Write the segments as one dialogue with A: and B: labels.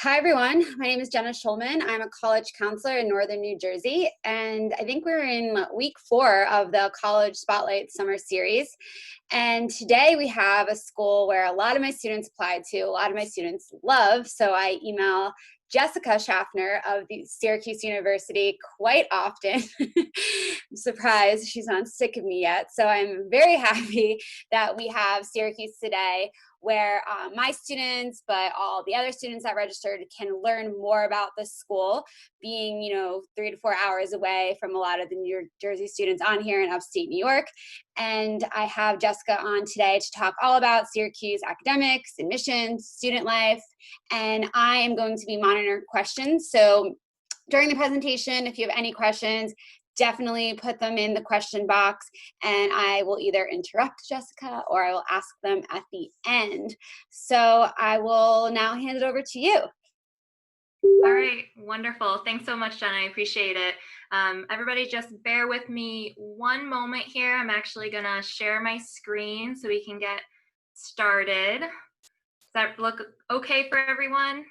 A: Hi, everyone. My name is Jenna Schulman. I'm a college counselor in Northern New Jersey, and I think we're in week 4 of the College Spotlight Summer Series. And today we have a school where a lot of my students applied to, a lot of my students love. So I email Jessica Schaffner of the Syracuse University quite often. I'm surprised she's not sick of me yet. So I'm very happy that we have Syracuse today where my students, but all the other students that registered can learn more about the school, being 3 to 4 hours away from a lot of the New Jersey students on here in upstate New York. And I have Jessica on today to talk all about Syracuse academics, admissions, student life, and I am going to be monitoring questions. So during the presentation, if you have any questions, definitely put them in the question box and I will either interrupt Jessica or I will ask them at the end. So I will now hand it over to you.
B: All right, wonderful. Thanks so much, Jen. I appreciate it. Everybody just bear with me one moment here. I'm actually gonna share my screen so we can get started. Does that look okay for everyone?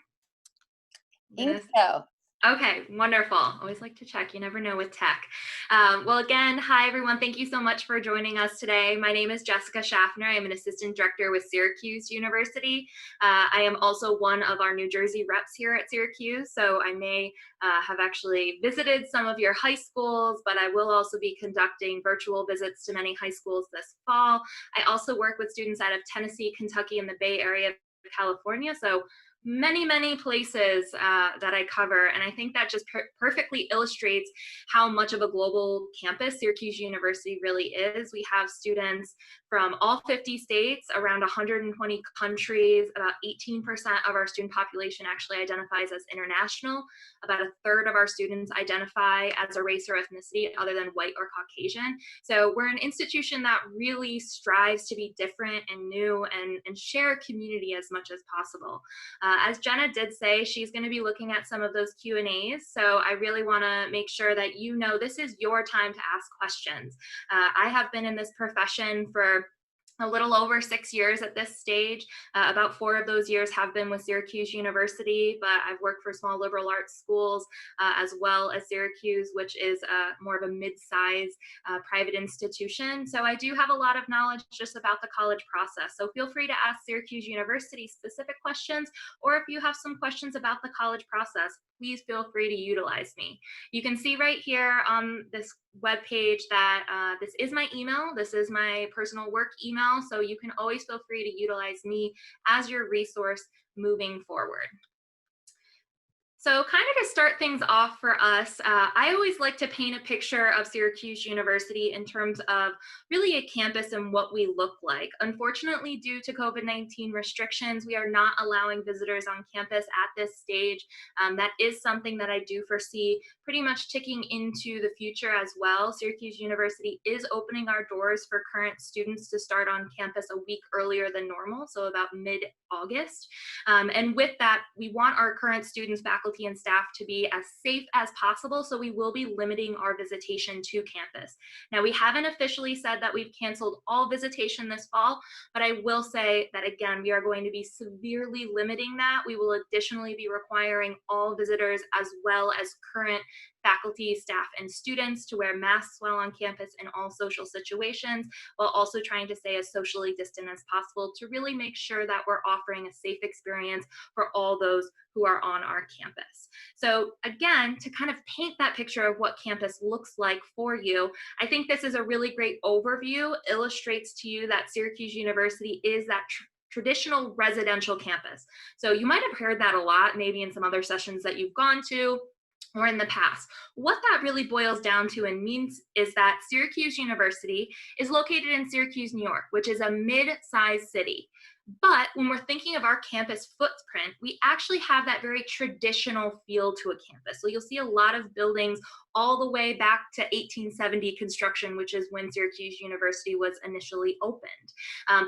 A: I think so.
B: Okay, wonderful. Always like to check. You never know with tech. Well, again, hi, everyone. Thank you so much for joining us today. My name is Jessica Schaffner. I'm an assistant director with Syracuse University. I am also one of our New Jersey reps here at Syracuse, so I may have actually visited some of your high schools, but I will also be conducting virtual visits to many high schools this fall. I also work with students out of Tennessee, Kentucky, and the Bay Area of California, so many places that I cover, and I think that just perfectly illustrates how much of a global campus Syracuse University really is. We have students from all 50 states, around 120 countries. About 18% of our student population actually identifies as international. About a third of our students identify as a race or ethnicity other than white or Caucasian. So we're an institution that really strives to be different and new and share community as much as possible. As Jenna did say, she's going to be looking at some of those Q&As, so I really want to make sure that you know this is your time to ask questions. I have been in this profession for a little over 6 years at this stage. About 4 of those years have been with Syracuse University, but I've worked for small liberal arts schools as well as Syracuse, which is more of a mid-size private institution. So I do have a lot of knowledge just about the college process. So feel free to ask Syracuse University specific questions, or if you have some questions about the college process, please feel free to utilize me. You can see right here on this webpage that this is my email. This is my personal work email, so you can always feel free to utilize me as your resource moving forward. So kind of to start things off for us, I always like to paint a picture of Syracuse University in terms of really a campus and what we look like. Unfortunately, due to COVID-19 restrictions, we are not allowing visitors on campus at this stage. That is something that I do foresee pretty much ticking into the future as well. Syracuse University is opening our doors for current students to start on campus a week earlier than normal, so about mid-August. And with that, we want our current students, faculty, and staff to be as safe as possible, so we will be limiting our visitation to campus. Now, we haven't officially said that we've canceled all visitation this fall, but I will say that, again, we are going to be severely limiting that. We will additionally be requiring all visitors as well as current faculty, staff, and students to wear masks while on campus in all social situations, while also trying to stay as socially distant as possible to really make sure that we're offering a safe experience for all those who are on our campus. So again, to kind of paint that picture of what campus looks like for you, I think this is a really great overview, illustrates to you that Syracuse University is that traditional residential campus. So you might have heard that a lot, maybe in some other sessions that you've gone to or in the past. What that really boils down to and means is that Syracuse University is located in Syracuse, New York, which is a mid-sized city. But when we're thinking of our campus footprint, we actually have that very traditional feel to a campus. So you'll see a lot of buildings all the way back to 1870 construction, which is when Syracuse University was initially opened.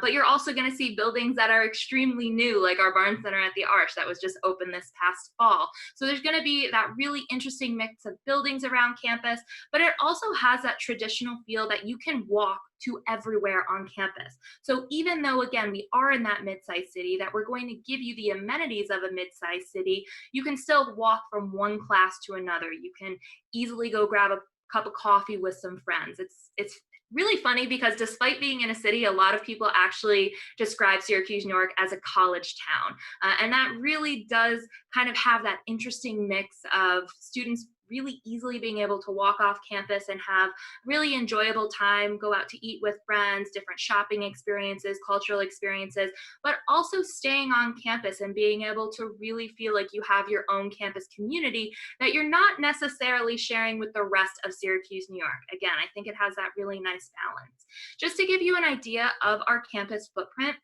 B: But you're also going to see buildings that are extremely new, like our Barnes Center at the Arch that was just opened this past fall. So there's going to be that really interesting mix of buildings around campus, but it also has that traditional feel that you can walk to everywhere on campus. So even though, again, we are in that mid-sized city, that we're going to give you the amenities of a mid-sized city, you can still walk from one class to another. You can easily go grab a cup of coffee with some friends. It's really funny because despite being in a city, a lot of people actually describe Syracuse, New York as a college town. And that really does kind of have that interesting mix of students really easily being able to walk off campus and have really enjoyable time, go out to eat with friends, different shopping experiences, cultural experiences, but also staying on campus and being able to really feel like you have your own campus community that you're not necessarily sharing with the rest of Syracuse, New York. Again, I think it has that really nice balance. Just to give you an idea of our campus footprint,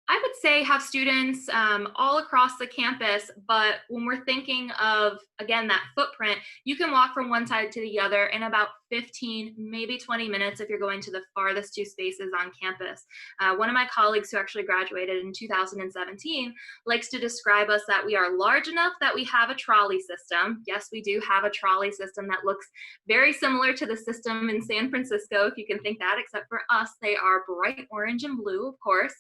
B: I would say have students all across the campus, but when we're thinking of, again, that footprint, you can walk from one side to the other in about 15, maybe 20 minutes if you're going to the farthest two spaces on campus. One of my colleagues who actually graduated in 2017 likes to describe us that we are large enough that we have a trolley system. Yes, we do have a trolley system that looks very similar to the system in San Francisco, if you can think that, except for us, they are bright orange and blue, of course.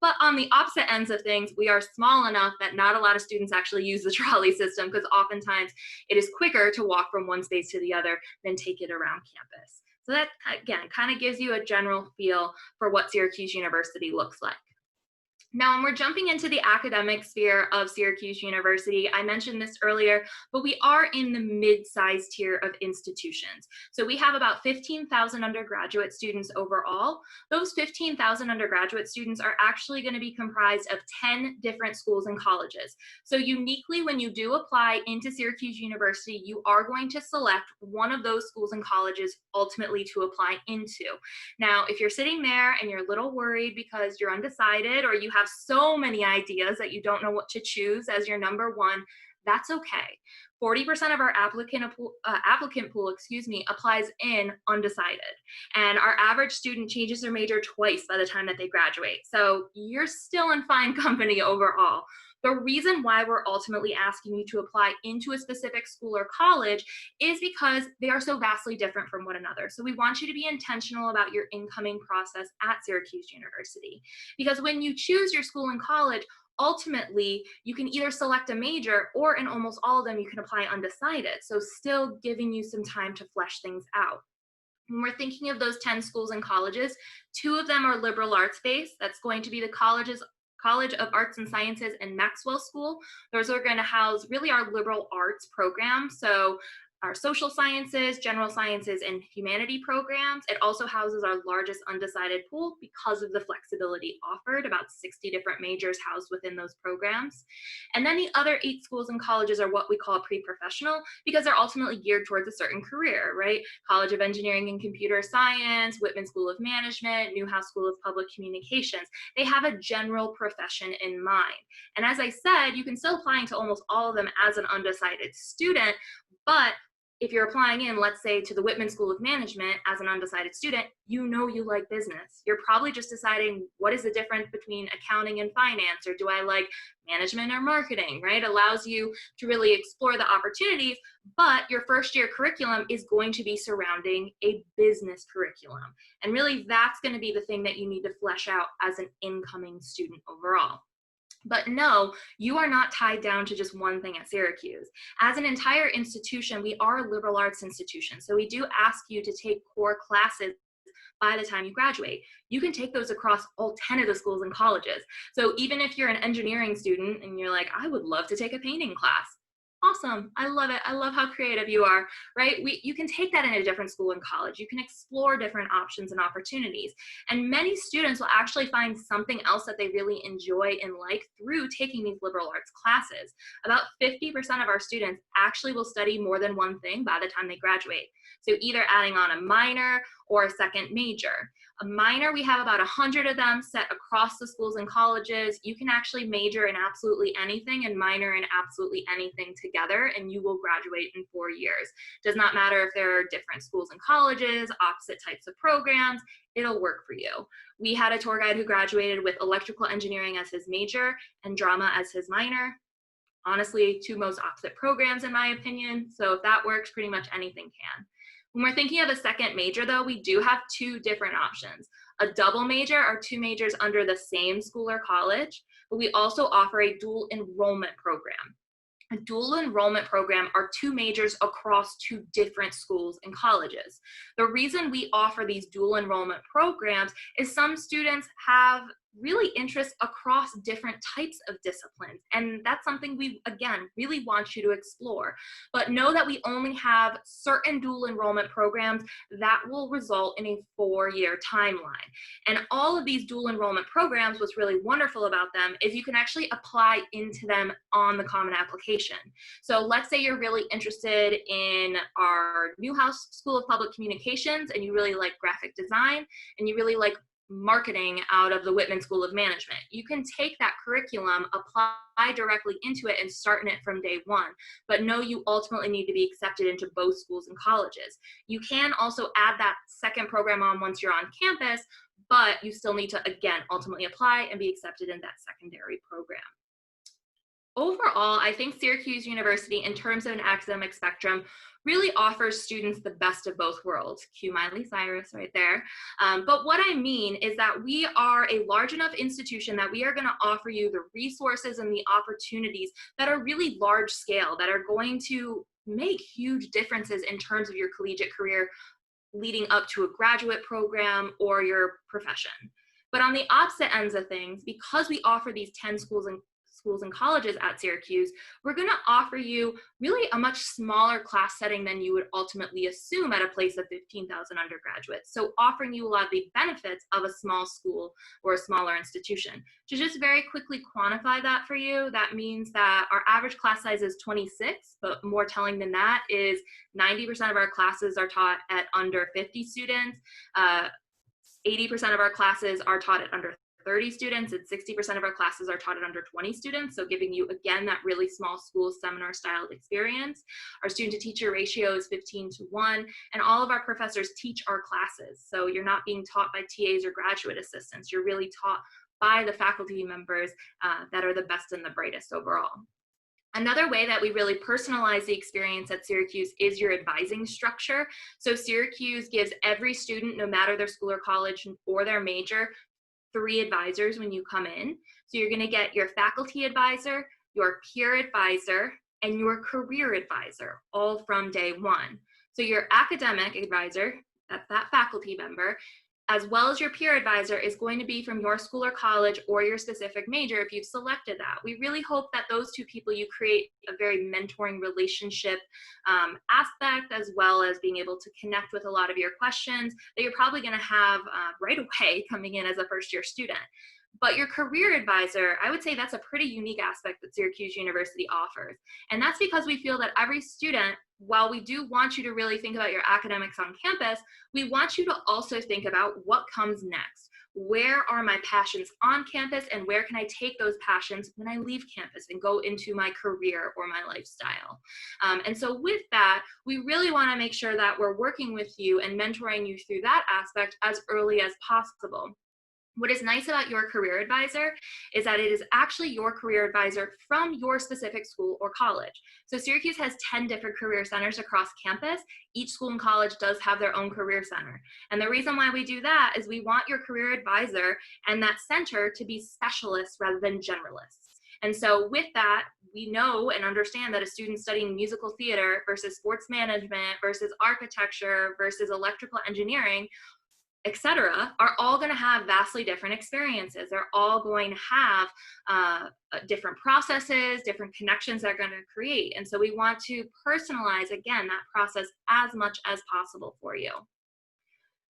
B: But on the opposite ends of things, we are small enough that not a lot of students actually use the trolley system because oftentimes it is quicker to walk from one space to the other than take it around campus. So that, again, kind of gives you a general feel for what Syracuse University looks like. Now, when we're jumping into the academic sphere of Syracuse University, I mentioned this earlier, but we are in the mid-sized tier of institutions. So we have about 15,000 undergraduate students overall. Those 15,000 undergraduate students are actually going to be comprised of 10 different schools and colleges. So uniquely, when you do apply into Syracuse University, you are going to select one of those schools and colleges ultimately to apply into. Now, if you're sitting there and you're a little worried because you're undecided or you have so many ideas that you don't know what to choose as your number one, that's okay. 40% of our applicant pool, applies in undecided. And our average student changes their major twice by the time that they graduate. So you're still in fine company overall. The reason why we're ultimately asking you to apply into a specific school or college is because they are so vastly different from one another. So we want you to be intentional about your incoming process at Syracuse University. Because when you choose your school and college, ultimately, you can either select a major or in almost all of them, you can apply undecided. So still giving you some time to flesh things out. When we're thinking of those 10 schools and colleges, 2 of them are liberal arts based. That's going to be the College of Arts and Sciences and Maxwell School. Those are going to house really our liberal arts program. So our social sciences, general sciences, and humanity programs. It also houses our largest undecided pool because of the flexibility offered, about 60 different majors housed within those programs. And then the other 8 schools and colleges are what we call pre-professional because they're ultimately geared towards a certain career, right? College of Engineering and Computer Science, Whitman School of Management, Newhouse School of Public Communications. They have a general profession in mind. And as I said, you can still apply into almost all of them as an undecided student, but if you're applying in, let's say, to the Whitman School of Management as an undecided student, you know you like business. You're probably just deciding what is the difference between accounting and finance, or do I like management or marketing, right? Allows you to really explore the opportunities, but your first year curriculum is going to be surrounding a business curriculum. And really that's going to be the thing that you need to flesh out as an incoming student overall. But no, you are not tied down to just one thing at Syracuse. As an entire institution, we are a liberal arts institution. So we do ask you to take core classes by the time you graduate. You can take those across all 10 of the schools and colleges. So even if you're an engineering student and you're like, I would love to take a painting class. Awesome. I love it. I love how creative you are, right? You can take that in a different school and college. You can explore different options and opportunities. And many students will actually find something else that they really enjoy and like through taking these liberal arts classes. About 50% of our students actually will study more than one thing by the time they graduate. So either adding on a minor or a second major. A minor, we have about 100 of them set across the schools and colleges. You can actually major in absolutely anything and minor in absolutely anything together, and you will graduate in 4 years. Does not matter if there are different schools and colleges, opposite types of programs, it'll work for you. We had a tour guide who graduated with electrical engineering as his major and drama as his minor. Honestly, two most opposite programs in my opinion, so if that works, pretty much anything can. When we're thinking of a second major though, we do have two different options. A double major are two majors under the same school or college, but we also offer a dual enrollment program. A dual enrollment program are two majors across two different schools and colleges. The reason we offer these dual enrollment programs is some students have really interests across different types of disciplines. And that's something we, again, really want you to explore. But know that we only have certain dual enrollment programs that will result in a 4-year timeline. And all of these dual enrollment programs, what's really wonderful about them is you can actually apply into them on the Common Application. So let's say you're really interested in our Newhouse School of Public Communications and you really like graphic design and you really like marketing out of the Whitman School of Management. You can take that curriculum, apply directly into it and start in it from day one, but know you ultimately need to be accepted into both schools and colleges. You can also add that second program on once you're on campus, but you still need to, again, ultimately apply and be accepted in that secondary program. Overall, I think Syracuse University, in terms of an academic spectrum, really offers students the best of both worlds. Cue Miley Cyrus right there. But what I mean is that we are a large enough institution that we are going to offer you the resources and the opportunities that are really large scale, that are going to make huge differences in terms of your collegiate career leading up to a graduate program or your profession. But on the opposite ends of things, because we offer these 10 schools and colleges at Syracuse, we're going to offer you really a much smaller class setting than you would ultimately assume at a place of 15,000 undergraduates. So offering you a lot of the benefits of a small school or a smaller institution. To just very quickly quantify that for you, that means that our average class size is 26, but more telling than that is 90% of our classes are taught at under 50 students. 80% of our classes are taught at under 30 students, and 60% of our classes are taught at under 20 students, so giving you, again, that really small school seminar-styled experience. Our student-to-teacher ratio is 15:1, and all of our professors teach our classes, so you're not being taught by TAs or graduate assistants. You're really taught by the faculty members that are the best and the brightest overall. Another way that we really personalize the experience at Syracuse is your advising structure. So Syracuse gives every student, no matter their school or college or their major, 3 advisors when you come in. So you're going to get your faculty advisor, your peer advisor, and your career advisor, all from day one. So your academic advisor, that's that faculty member, as well as your peer advisor, is going to be from your school or college or your specific major if you've selected that. We really hope that those two people, you create a very mentoring relationship aspect, as well as being able to connect with a lot of your questions that you're probably going to have right away coming in as a first-year student. But your career advisor, I would say that's a pretty unique aspect that Syracuse University offers. And that's because we feel that every student, while we do want you to really think about your academics on campus, we want you to also think about what comes next. Where are my passions on campus, and where can I take those passions when I leave campus and go into my career or my lifestyle? And so with that, we really want to make sure that we're working with you and mentoring you through that aspect as early as possible. What is nice about your career advisor is that it is actually your career advisor from your specific school or college. So Syracuse has 10 different career centers across campus. Each school and college does have their own career center. And the reason why we do that is we want your career advisor and that center to be specialists rather than generalists. And so with that, we know and understand that a student studying musical theater versus sports management versus architecture versus electrical engineering, etc., are all going to have vastly different experiences. They're all going to have different processes, different connections they're going to create. And so we want to personalize, again, that process as much as possible for you.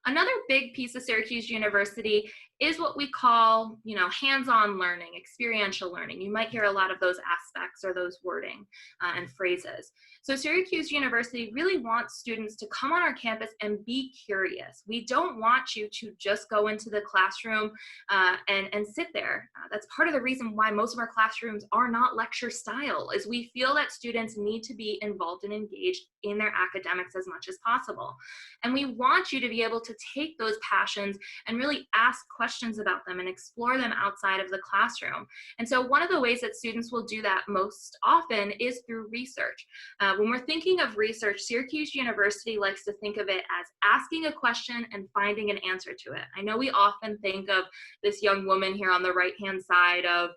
B: Another big piece of Syracuse University is what we call, hands-on learning, experiential learning. You might hear a lot of those aspects or those wording and phrases. So Syracuse University really wants students to come on our campus and be curious. We don't want you to just go into the classroom and sit there. That's part of the reason why most of our classrooms are not lecture style, is we feel that students need to be involved and engaged in their academics as much as possible. And we want you to be able to take those passions and really ask questions about them and explore them outside of the classroom. And so one of the ways that students will do that most often is through research. When we're thinking of research, Syracuse University likes to think of it as asking a question and finding an answer to it. I know we often think of this young woman here on the right-hand side of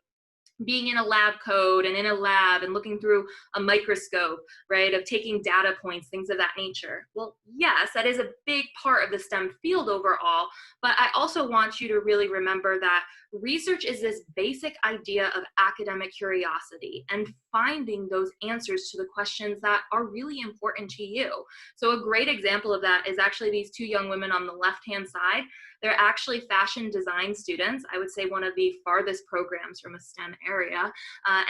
B: being in a lab coat and in a lab and looking through a microscope, right, of taking data points, things of that nature. Well, yes, that is a big part of the STEM field overall, but I also want you to really remember that research is this basic idea of academic curiosity and finding those answers to the questions that are really important to you. So a great example of that is actually these two young women on the left-hand side. They're actually fashion design students. I would say one of the farthest programs from a STEM area.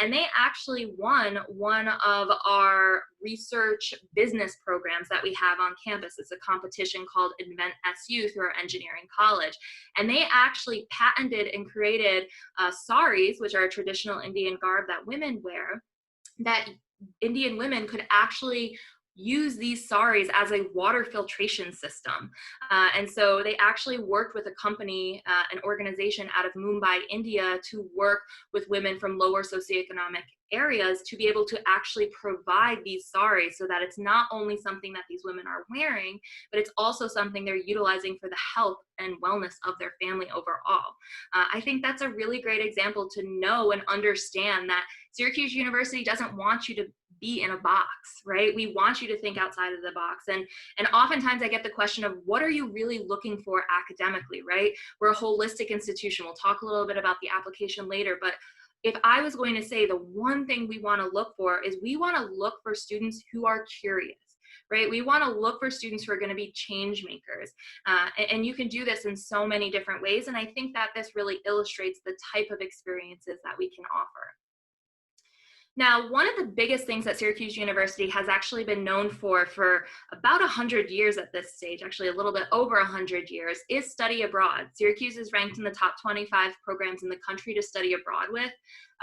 B: And they actually won one of our research business programs that we have on campus. It's a competition called Invent SU through our engineering college. And they actually patented and created saris, which are a traditional Indian garb that women wear, that Indian women could actually use these saris as a water filtration system. And so they actually worked with a company, an organization out of Mumbai, India, to work with women from lower socioeconomic areas to be able to actually provide these saris, so that it's not only something that these women are wearing, but it's also something they're utilizing for the health and wellness of their family overall. I think that's a really great example to know and understand that Syracuse University doesn't want you to be in a box, right? We want you to think outside of the box. And oftentimes I get the question of, what are you really looking for academically, right? We're a holistic institution. We'll talk a little bit about the application later, but if I was going to say the one thing we want to look for is we want to look for students who are curious, right? We want to look for students who are going to be change makers. And you can do this in so many different ways. And I think that this really illustrates the type of experiences that we can offer. Now, one of the biggest things that Syracuse University has actually been known for about 100 years at this stage, actually a little bit over 100 years, is study abroad. Syracuse is ranked in the top 25 programs in the country to study abroad with.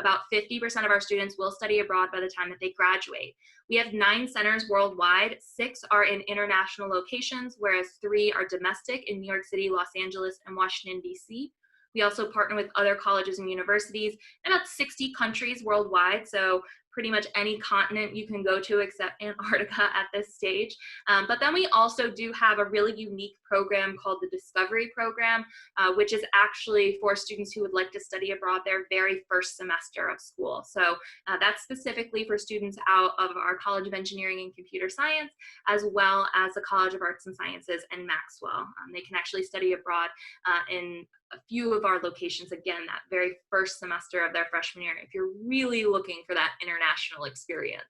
B: About 50% of our students will study abroad by the time that they graduate. We have 9 centers worldwide. 6 are in international locations, whereas 3 are domestic in New York City, Los Angeles, and Washington, D.C. We also partner with other colleges and universities in about 60 countries worldwide, so pretty much any continent you can go to except Antarctica at this stage. But then we also do have a really unique program called the Discovery Program, which is actually for students who would like to study abroad their very first semester of school. So that's specifically for students out of our College of Engineering and Computer Science, as well as the College of Arts and Sciences and Maxwell. They can actually study abroad in a few of our locations, again, that very first semester of their freshman year, if you're really looking for that international experience.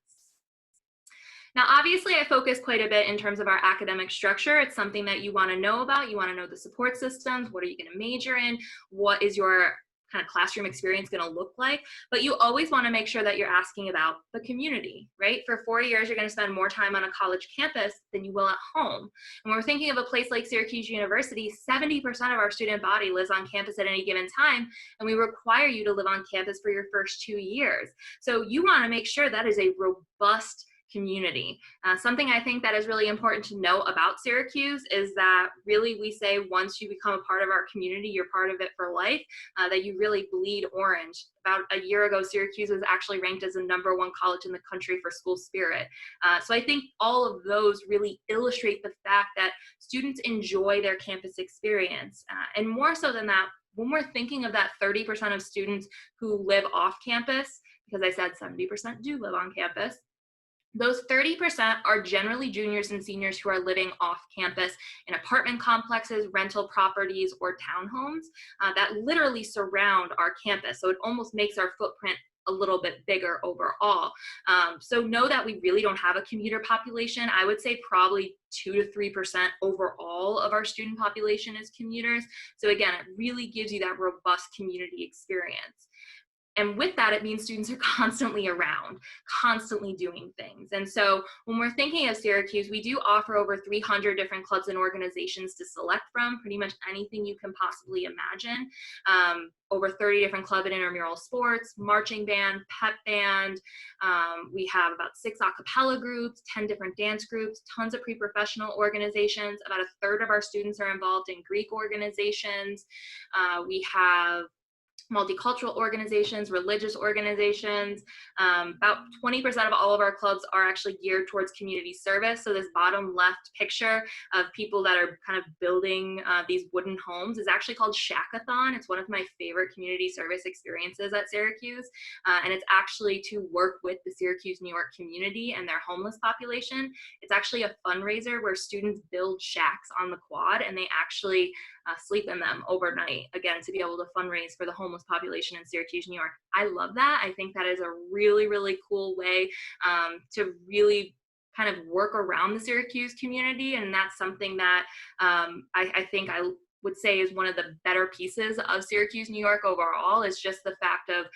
B: Now, obviously, I focus quite a bit in terms of our academic structure. It's something that you want to know about. You want to know the support systems. What are you going to major in? What is your kind of classroom experience going to look like? But you always want to make sure that you're asking about the community, right? For 4 years, you're going to spend more time on a college campus than you will at home. And when we're thinking of a place like Syracuse University, 70% of our student body lives on campus at any given time, and we require you to live on campus for your first 2 years. So you want to make sure that is a robust community. Something I think that is really important to know about Syracuse is that really we say once you become a part of our community, you're part of it for life, that you really bleed orange. About a year ago, Syracuse was actually ranked as the #1 college in the country for school spirit. So I think all of those really illustrate the fact that students enjoy their campus experience. And more so than that, when we're thinking of that 30% of students who live off campus, because I said 70% do live on campus, those 30% are generally juniors and seniors who are living off campus in apartment complexes, rental properties, or townhomes that literally surround our campus. So it almost makes our footprint a little bit bigger overall. So know that we really don't have a commuter population. I would say probably 2 to 3% overall of our student population is commuters. So again, it really gives you that robust community experience. And with that, it means students are constantly around, constantly doing things. And so when we're thinking of Syracuse, we do offer over 300 different clubs and organizations to select from, pretty much anything you can possibly imagine. Over 30 different club and intramural sports, marching band, pep band. We have about 6 a cappella groups, 10 different dance groups, tons of pre-professional organizations. About a third of our students are involved in Greek organizations. We have multicultural organizations, religious organizations. About 20% of all of our clubs are actually geared towards community service. So this bottom left picture of people that are kind of building these wooden homes is actually called Shackathon. It's one of my favorite community service experiences at Syracuse. And it's actually to work with the Syracuse, New York community and their homeless population. It's actually a fundraiser where students build shacks on the quad and they actually sleep in them overnight, again, to be able to fundraise for the homeless population in Syracuse, New York. I love that. I think that is a really, really cool way to really kind of work around the Syracuse community. And that's something that I think I would say is one of the better pieces of Syracuse, New York overall, is just the fact of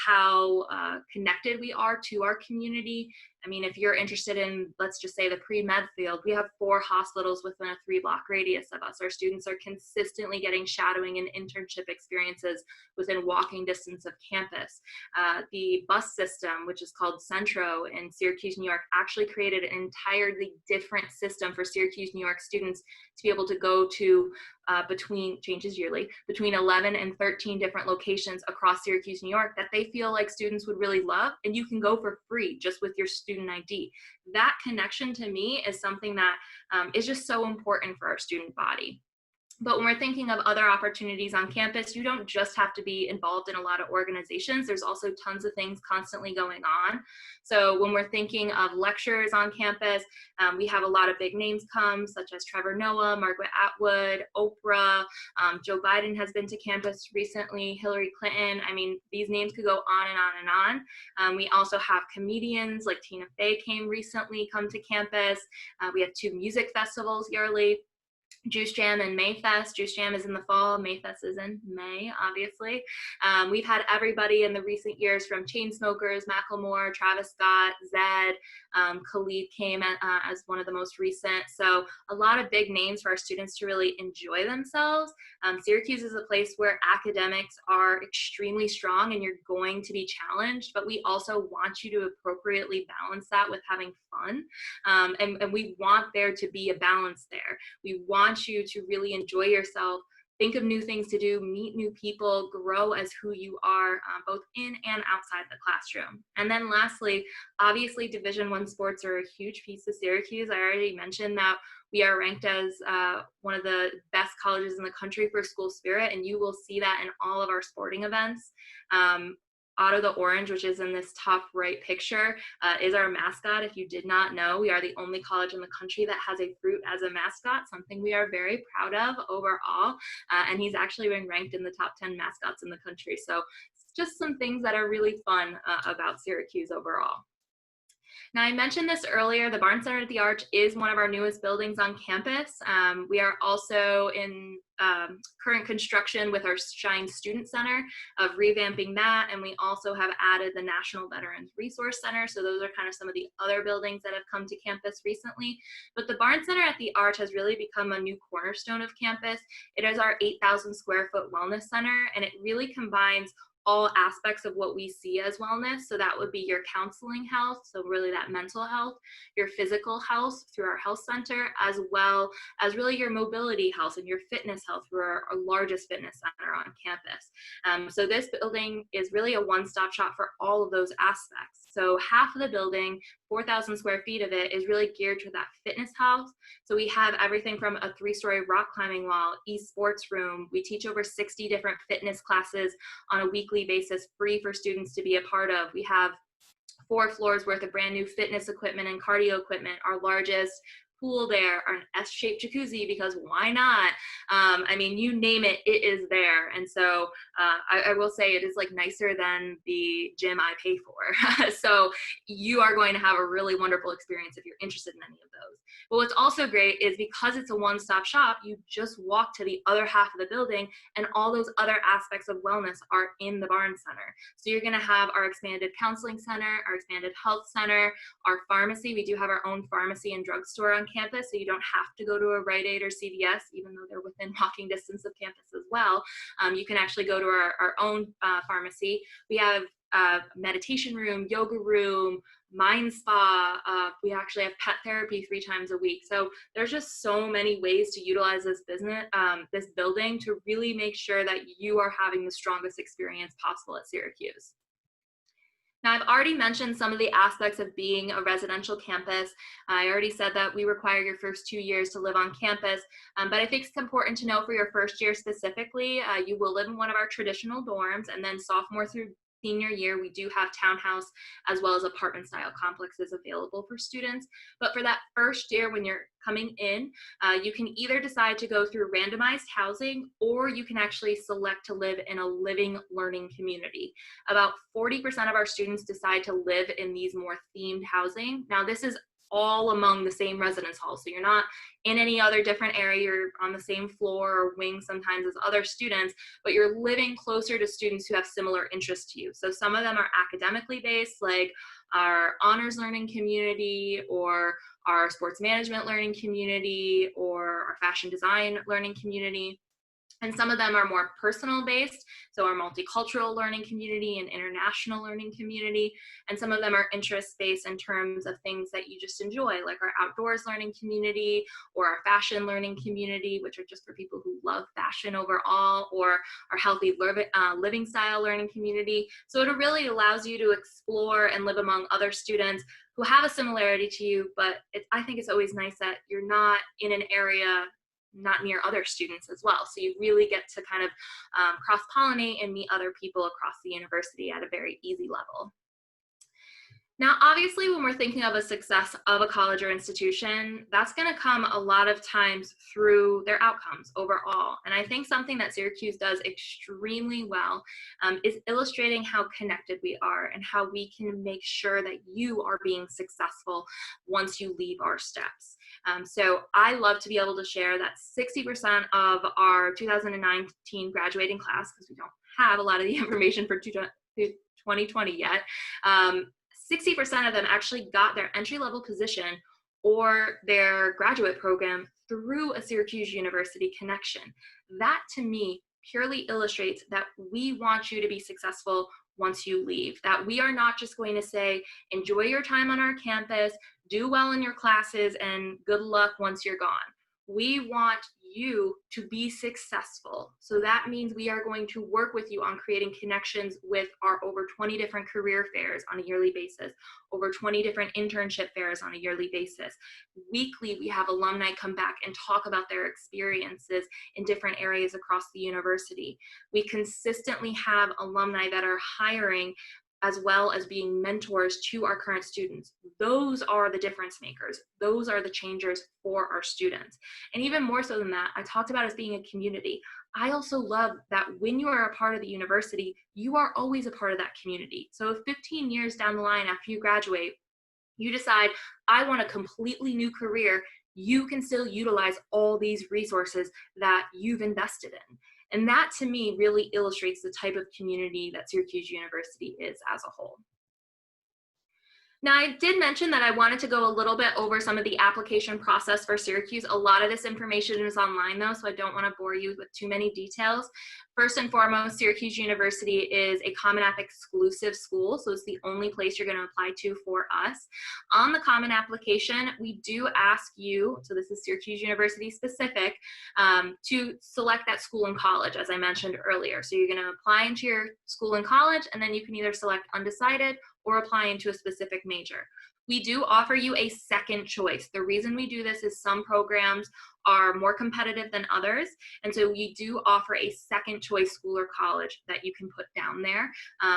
B: how connected we are to our community. I mean, if you're interested in, let's just say, the pre-med field, we have 4 hospitals within a 3-block radius of us. Our students are consistently getting shadowing and internship experiences within walking distance of campus. The bus system, which is called Centro in Syracuse, New York, actually created an entirely different system for Syracuse, New York students to be able to go to changes yearly, between 11 and 13 different locations across Syracuse, New York that they feel like students would really love, and you can go for free just with your student ID. That connection to me is something that is just so important for our student body. But when we're thinking of other opportunities on campus, you don't just have to be involved in a lot of organizations. There's also tons of things constantly going on. So when we're thinking of lectures on campus, we have a lot of big names come, such as Trevor Noah, Margaret Atwood, Oprah, Joe Biden has been to campus recently, Hillary Clinton. I mean, these names could go on and on and on. We also have comedians like Tina Fey came recently, come to campus. We have 2 music festivals yearly. Juice Jam and Mayfest. Juice Jam is in the fall, Mayfest is in May, obviously. We've had everybody in the recent years from Chainsmokers, Macklemore, Travis Scott, Zedd, Khalid came as one of the most recent. So a lot of big names for our students to really enjoy themselves. Syracuse is a place where academics are extremely strong and you're going to be challenged, but we also want you to appropriately balance that with having fun. And we want there to be a balance there. We want you to really enjoy yourself, think of new things to do, meet new people, grow as who you are, both in and outside the classroom. And then lastly, obviously Division I sports are a huge piece of Syracuse. I already mentioned that we are ranked as one of the best colleges in the country for school spirit, and you will see that in all of our sporting events. Otto the Orange, which is in this top right picture, is our mascot. If you did not know, we are the only college in the country that has a fruit as a mascot, something we are very proud of overall. And he's actually been ranked in the top 10 mascots in the country. So just some things that are really fun about Syracuse overall. Now, I mentioned this earlier, the Barnes Center at the Arch is one of our newest buildings on campus. We are also in current construction with our Shine Student Center of revamping that, and we also have added the National Veterans Resource Center. So those are kind of some of the other buildings that have come to campus recently. But the Barnes Center at the Arch has really become a new cornerstone of campus. It is our 8,000 square foot wellness center, and it really combines all aspects of what we see as wellness. So that would be your counseling health, so really that mental health, your physical health through our health center, as well as really your mobility health and your fitness health through our largest fitness center on campus. So this building is really a one-stop shop for all of those aspects. So half of the building, 4,000 square feet of it, is really geared to that fitness health. So we have everything from a 3-story rock climbing wall, e-sports room. We teach over 60 different fitness classes on a weekly basis, free for students to be a part of. We have 4 floors worth of brand new fitness equipment and cardio equipment, our largest pool there or an S-shaped jacuzzi, because why not? I mean, you name it, it is there. And so I will say it is like nicer than the gym I pay for. So you are going to have a really wonderful experience if you're interested in any of those. But what's also great is because it's a one-stop shop, you just walk to the other half of the building and all those other aspects of wellness are in the Barnes Center. So you're going to have our expanded counseling center, our expanded health center, our pharmacy. We do have our own pharmacy and drugstore on campus, so you don't have to go to a Rite Aid or CVS, even though they're within walking distance of campus as well. You can actually go to our own pharmacy. We have meditation room, yoga room, mind spa. We actually have pet therapy 3 times a week. So there's just so many ways to utilize this this building to really make sure that you are having the strongest experience possible at Syracuse. Now, I've already mentioned some of the aspects of being a residential campus. I already said that we require your first 2 years to live on campus, but I think it's important to know for your first year specifically, you will live in one of our traditional dorms, and then sophomore through senior year, we do have townhouse as well as apartment style complexes available for students. But for that first year, when you're coming in, you can either decide to go through randomized housing, or you can actually select to live in a living learning community. About 40% of our students decide to live in these more themed housing. Now, this is all among the same residence hall. So you're not in any other different area, you're on the same floor or wing sometimes as other students, but you're living closer to students who have similar interests to you. So some of them are academically based, like our honors learning community, or our sports management learning community, or our fashion design learning community. And some of them are more personal based, so our multicultural learning community and international learning community. And some of them are interest based in terms of things that you just enjoy, like our outdoors learning community, or our fashion learning community, which are just for people who love fashion overall, or our healthy living style learning community. So it really allows you to explore and live among other students who have a similarity to you, but I think it's always nice that you're not in an area not near other students as well. So you really get to kind of cross-pollinate and meet other people across the university at a very easy level. Now, obviously, when we're thinking of a success of a college or institution, that's going to come a lot of times through their outcomes overall. And I think something that Syracuse does extremely well is illustrating how connected we are and how we can make sure that you are being successful once you leave our steps. So I love to be able to share that 60% of our 2019 graduating class, because we don't have a lot of the information for 2020 yet, 60% of them actually got their entry-level position or their graduate program through a Syracuse University connection. That, to me, purely illustrates that we want you to be successful once you leave, that we are not just going to say, enjoy your time on our campus, do well in your classes, and good luck once you're gone. We want you to be successful. So that means we are going to work with you on creating connections with our over 20 different career fairs on a yearly basis, over 20 different internship fairs on a yearly basis. Weekly, we have alumni come back and talk about their experiences in different areas across the university. We consistently have alumni that are hiring as well as being mentors to our current students. Those are the difference makers. Those are the changers for our students. And even more so than that, I talked about us being a community. I also love that when you are a part of the university, you are always a part of that community. So if 15 years down the line after you graduate, you decide, I want a completely new career, you can still utilize all these resources that you've invested in. And that, to me, really illustrates the type of community that Syracuse University is as a whole. Now, I did mention that I wanted to go a little bit over some of the application process for Syracuse. A lot of this information is online, though, so I don't want to bore you with too many details. First and foremost, Syracuse University is a Common App exclusive school, so it's the only place you're going to apply to for us. On the Common application, we do ask you, so this is Syracuse University specific, to select that school and college, as I mentioned earlier. So you're going to apply into your school and college, and then you can either select undecided or apply into a specific major. We do offer you a second choice. The reason we do this is some programs are more competitive than others, and so we do offer a second choice school or college that you can put down there.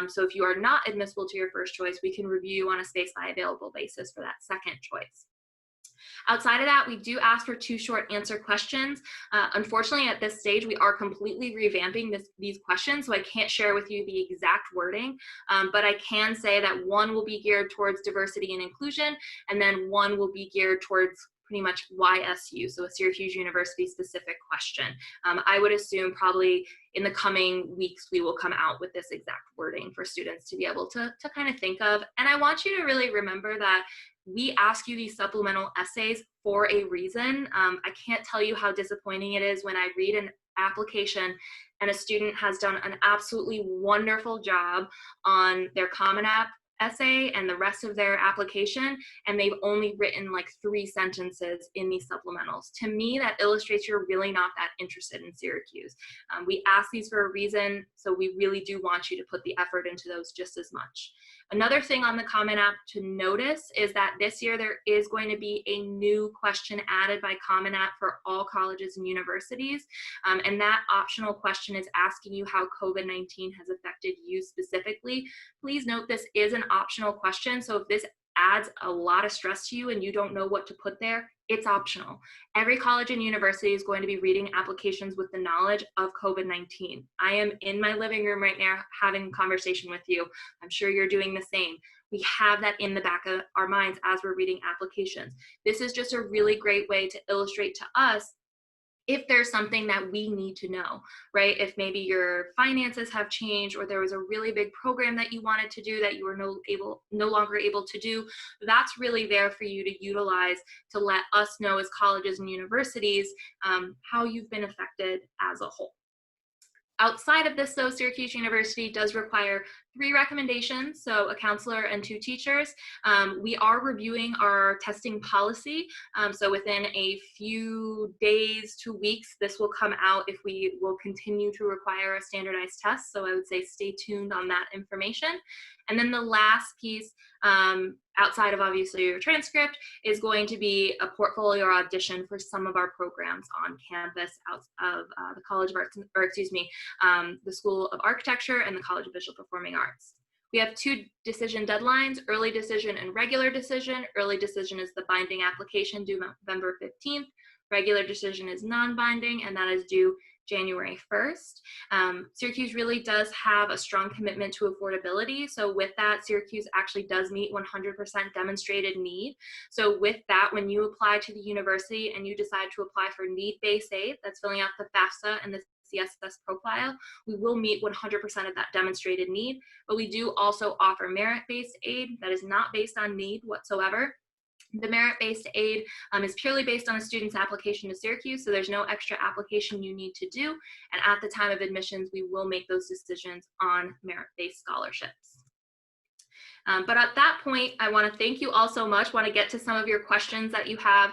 B: So if you are not admissible to your first choice, we can review you on a space by available basis for that second choice. Outside of that, we do ask for 2 short answer questions. Unfortunately, at this stage, we are completely revamping these questions, so I can't share with you the exact wording, but I can say that 1 will be geared towards diversity and inclusion, and then 1 will be geared towards pretty much YSU, so a Syracuse University specific question. I would assume probably in the coming weeks, we will come out with this exact wording for students to be able to kind of think of. And I want you to really remember that we ask you these supplemental essays for a reason. I can't tell you how disappointing it is when I read an application and a student has done an absolutely wonderful job on their Common App essay and the rest of their application, and they've only written like 3 sentences in these supplementals. To me, that illustrates you're really not that interested in Syracuse. We ask these for a reason, so we really do want you to put the effort into those just as much. Another thing on the Common App to notice is that this year there is going to be a new question added by Common App for all colleges and universities, and that optional question is asking you how COVID-19 has affected you specifically. Please note this is an optional question, so if this adds a lot of stress to you and you don't know what to put there, it's optional. Every college and university is going to be reading applications with the knowledge of COVID-19. I am in my living room right now having a conversation with you. I'm sure you're doing the same. We have that in the back of our minds as we're reading applications. This is just a really great way to illustrate to us if there's something that we need to know, right? If maybe your finances have changed or there was a really big program that you wanted to do that you were no longer able to do, that's really there for you to utilize to let us know as colleges and universities how you've been affected as a whole. Outside of this, though, Syracuse University does require 3 recommendations, so a counselor and 2 teachers. We are reviewing our testing policy, so within a few days to weeks, this will come out if we will continue to require a standardized test, so I would say stay tuned on that information. And then the last piece, outside of obviously your transcript, is going to be a portfolio or audition for some of our programs on campus out of the College of Arts, or excuse me, the School of Architecture and the College of Visual Performing Arts. We have 2 decision deadlines, early decision and regular decision. Early decision is the binding application due November 15th. Regular decision is non-binding, and that is due January 1st. Syracuse really does have a strong commitment to affordability. So with that, Syracuse actually does meet 100% demonstrated need. So with that, when you apply to the university and you decide to apply for need-based aid, that's filling out the FAFSA and the CSS profile, we will meet 100% of that demonstrated need. But we do also offer merit-based aid that is not based on need whatsoever. The merit-based aid is purely based on a student's application to Syracuse, so there's no extra application you need to do. And at the time of admissions, we will make those decisions on merit-based scholarships. But at that point, I want to thank you all so much. I want to get to some of your questions that you have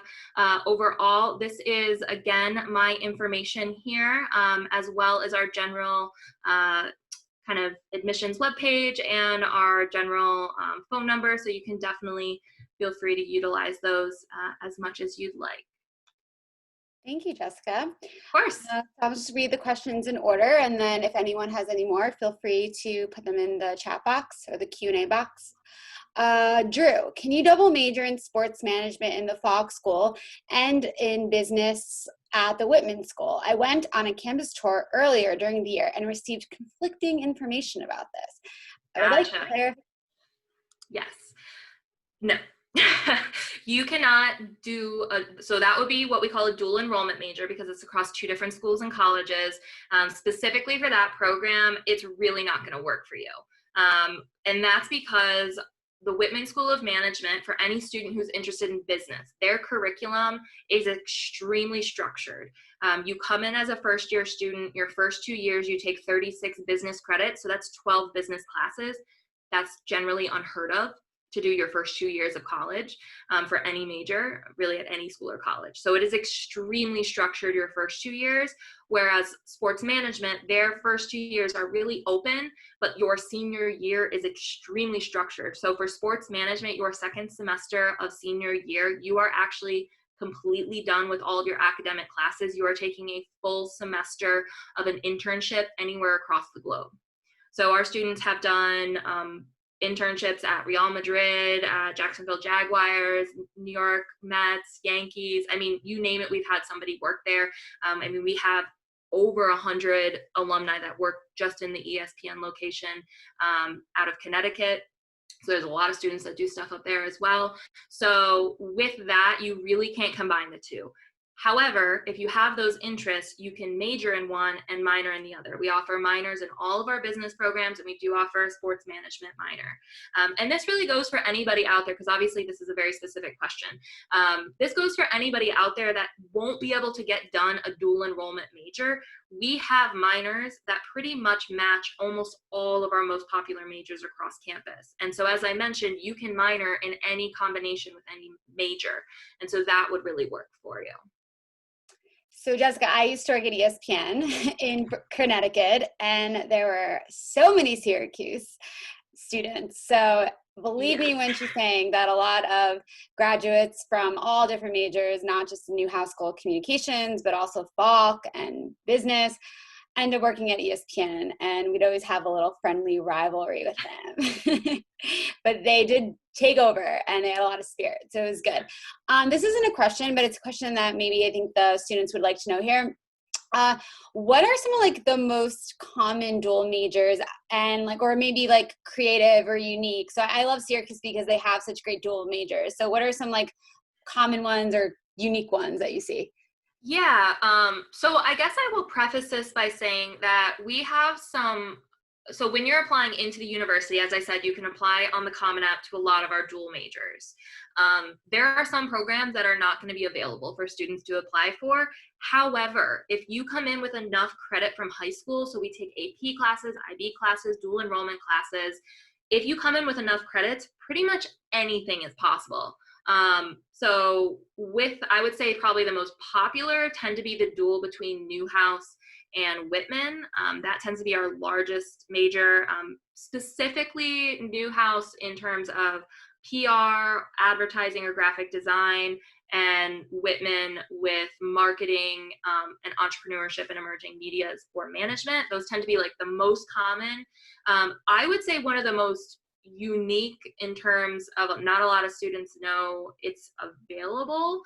B: overall. This is, again, my information here, as well as our general kind of admissions webpage and our general phone number, so you can definitely feel free to utilize those as much as you'd like.
A: Thank you, Jessica.
B: Of course.
A: I'll just read the questions in order, and then if anyone has any more, feel free to put them in the chat box or the Q&A box. Drew, can you double major in sports management in the Fogg School and in business at the Whitman School? I went on a campus tour earlier during the year and received conflicting information about this. I would like to clarify.
B: Yes. No. You cannot do so that would be what we call a dual enrollment major, because it's across 2 different schools and colleges. Specifically for that program, it's really not going to work for you. And that's because the Whitman School of Management, for any student who's interested in business, their curriculum is extremely structured. You come in as a first-year student, your first 2 years, you take 36 business credits, so that's 12 business classes. That's generally unheard of to do your first 2 years of college for any major, really at any school or college. So it is extremely structured your first 2 years, whereas sports management, their first 2 years are really open, but your senior year is extremely structured. So for sports management, your second semester of senior year, you are actually completely done with all of your academic classes. You are taking a full semester of an internship anywhere across the globe. So our students have done internships at Real Madrid, Jacksonville Jaguars, New York Mets, Yankees. I mean, you name it, we've had somebody work there. I mean, we have over 100 alumni that work just in the ESPN location out of Connecticut. So there's a lot of students that do stuff up there as well. So with that, you really can't combine the two. However, if you have those interests, you can major in one and minor in the other. We offer minors in all of our business programs, and we do offer a sports management minor. And this really goes for anybody out there, because obviously this is a very specific question. This goes for anybody out there that won't be able to get done a dual enrollment major. We have minors that pretty much match almost all of our most popular majors across campus. And so, as I mentioned, you can minor in any combination with any major. And so that would really work for you.
A: So Jessica, I used to work at ESPN in Connecticut, and there were so many Syracuse students. So believe me when she's saying that a lot of graduates from all different majors, not just Newhouse School of Communications, but also Falk and business, end up working at ESPN, and we'd always have a little friendly rivalry with them. But they did take over, and they had a lot of spirit, so it was good. This isn't a question, but it's a question that maybe I think the students would like to know here. What are some of like the most common dual majors, and like, or maybe like creative or unique? So I love Syracuse because they have such great dual majors. So what are some like common ones or unique ones that you see?
B: Yeah, so I guess I will preface this by saying that we have so when you're applying into the university, as I said, you can apply on the Common App to a lot of our dual majors. There are some programs that are not going to be available for students to apply for. However, if you come in with enough credit from high school, so we take AP classes, IB classes, dual enrollment classes, if you come in with enough credits, pretty much anything is possible. So I would say probably the most popular tend to be the dual between Newhouse and Whitman. That tends to be our largest major, specifically Newhouse in terms of PR, advertising or graphic design, and Whitman with marketing and entrepreneurship and emerging medias or management. Those tend to be like the most common. I would say one of the most unique in terms of not a lot of students know it's available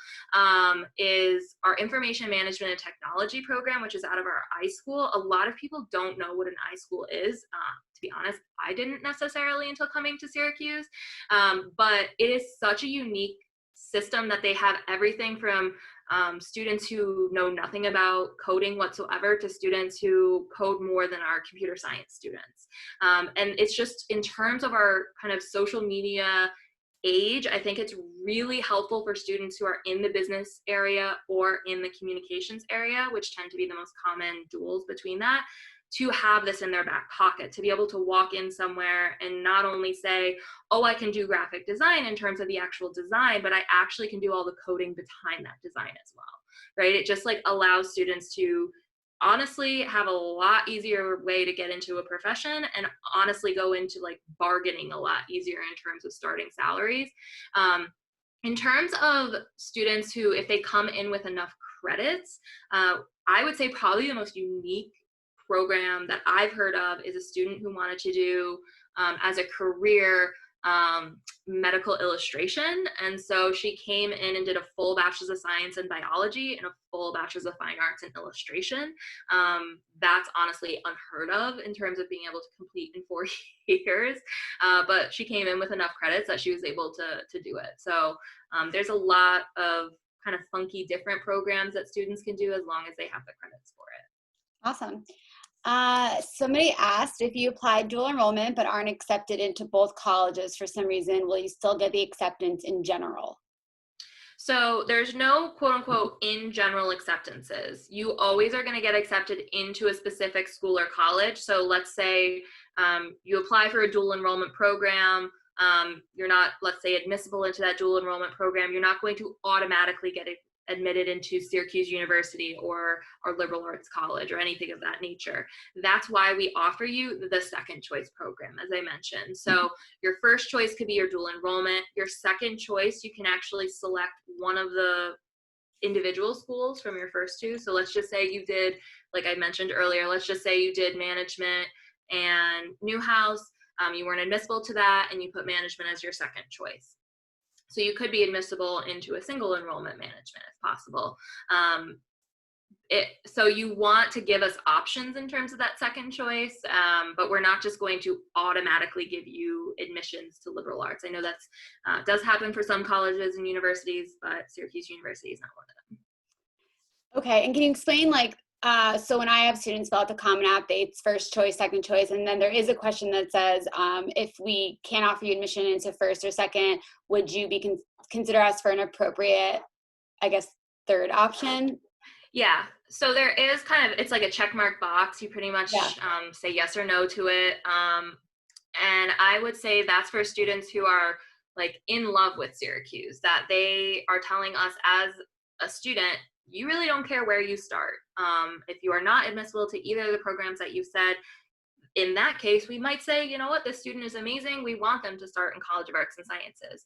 B: is our information management and technology program, which is out of our iSchool. A lot of people don't know what an iSchool is. To be honest, I didn't necessarily until coming to Syracuse, but it is such a unique system that they have everything from students who know nothing about coding whatsoever to students who code more than our computer science students. And it's just in terms of our kind of social media age, I think it's really helpful for students who are in the business area or in the communications area, which tend to be the most common duals between that, to have this in their back pocket, to be able to walk in somewhere and not only say, oh, I can do graphic design in terms of the actual design, but I actually can do all the coding behind that design as well, right? It just like allows students to honestly have a lot easier way to get into a profession, and honestly go into like bargaining a lot easier in terms of starting salaries. In terms of students who, if they come in with enough credits, I would say probably the most unique program that I've heard of is a student who wanted to do as a career medical illustration. And so she came in and did a full bachelor's of science in biology and a full bachelor's of fine arts in illustration. That's honestly unheard of in terms of being able to complete in 4 years. But she came in with enough credits that she was able to do it. So there's a lot of kind of funky different programs that students can do as long as they have the credits for it.
A: Awesome. Somebody asked, if you applied dual enrollment but aren't accepted into both colleges for some reason, will you still get the acceptance in general?
B: So there's no quote unquote in general acceptances. You always are going to get accepted into a specific school or college. So let's say you apply for a dual enrollment program. You're not, let's say, admissible into that dual enrollment program. You're not going to automatically get admitted into Syracuse University or liberal arts college or anything of that nature. That's why we offer you the second choice program, as I mentioned. So your first choice could be your dual enrollment. Your second choice, you can actually select one of the individual schools from your first two. So let's just say you did, like I mentioned earlier, let's just say you did management and Newhouse. you weren't admissible to that, and you put management as your second choice. So you could be admissible into a single enrollment management if possible. So you want to give us options in terms of that second choice, but we're not just going to automatically give you admissions to liberal arts. I know that's does happen for some colleges and universities, but Syracuse University is not one of them.
A: Okay, and can you explain, like, so when I have students fill out the Common App, it's first choice, second choice, and then there is a question that says, if we can't offer you admission into first or second, would you be consider us for an appropriate, I guess, third option?
B: Yeah, so there is kind of, it's like a check mark box. You pretty much say yes or no to it. And I would say that's for students who are like in love with Syracuse, that they are telling us as a student, you really don't care where you start. If you are not admissible to either of the programs that you said, in that case, we might say, you know what, this student is amazing. We want them to start in College of Arts and Sciences.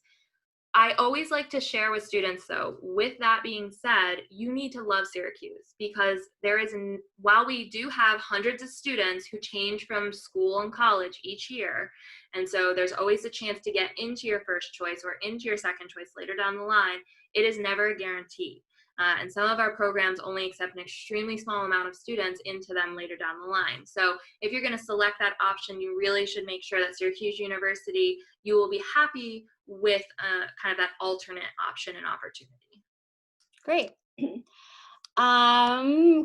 B: I always like to share with students, though, with that being said, you need to love Syracuse, because while we do have hundreds of students who change from school and college each year, and so there's always a chance to get into your first choice or into your second choice later down the line, it is never a guarantee. And some of our programs only accept an extremely small amount of students into them later down the line. So if you're going to select that option, you really should make sure that Syracuse University, you will be happy with kind of that alternate option and opportunity.
A: Great.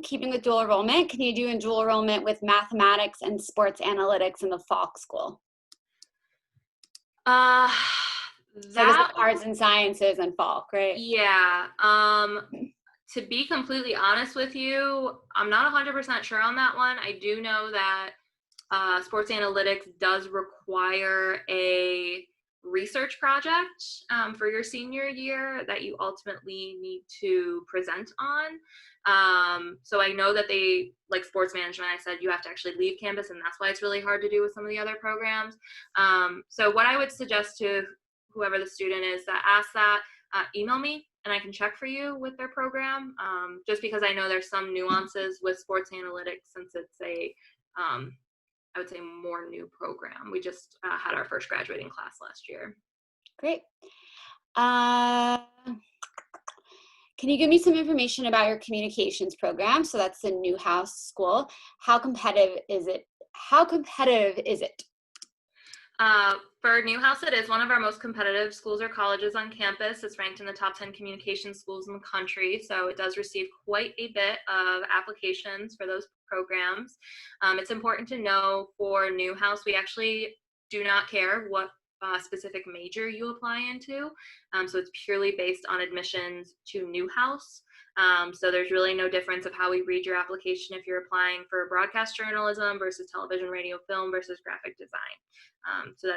A: Keeping with dual enrollment, can you do a dual enrollment with mathematics and sports analytics in the Falk School? So it was like arts and sciences and Falk, right?
B: Yeah. To be completely honest with you, I'm not 100% sure on that one. I do know that sports analytics does require a research project for your senior year that you ultimately need to present on. So I know that they, like sports management, I said you have to actually leave campus, and that's why it's really hard to do with some of the other programs. So what I would suggest to whoever the student is that asks that, email me and I can check for you with their program, just because I know there's some nuances with sports analytics since it's a, I would say, more new program. We just had our first graduating class last year.
A: Great. Can you give me some information about your communications program? So that's the Newhouse School. How competitive is it?
B: For Newhouse, it is one of our most competitive schools or colleges on campus. It's ranked in the top 10 communication schools in the country, so it does receive quite a bit of applications for those programs. It's important to know for Newhouse, we actually do not care what specific major you apply into, so it's purely based on admissions to Newhouse. So there's really no difference of how we read your application if you're applying for broadcast journalism versus television, radio, film versus graphic design. So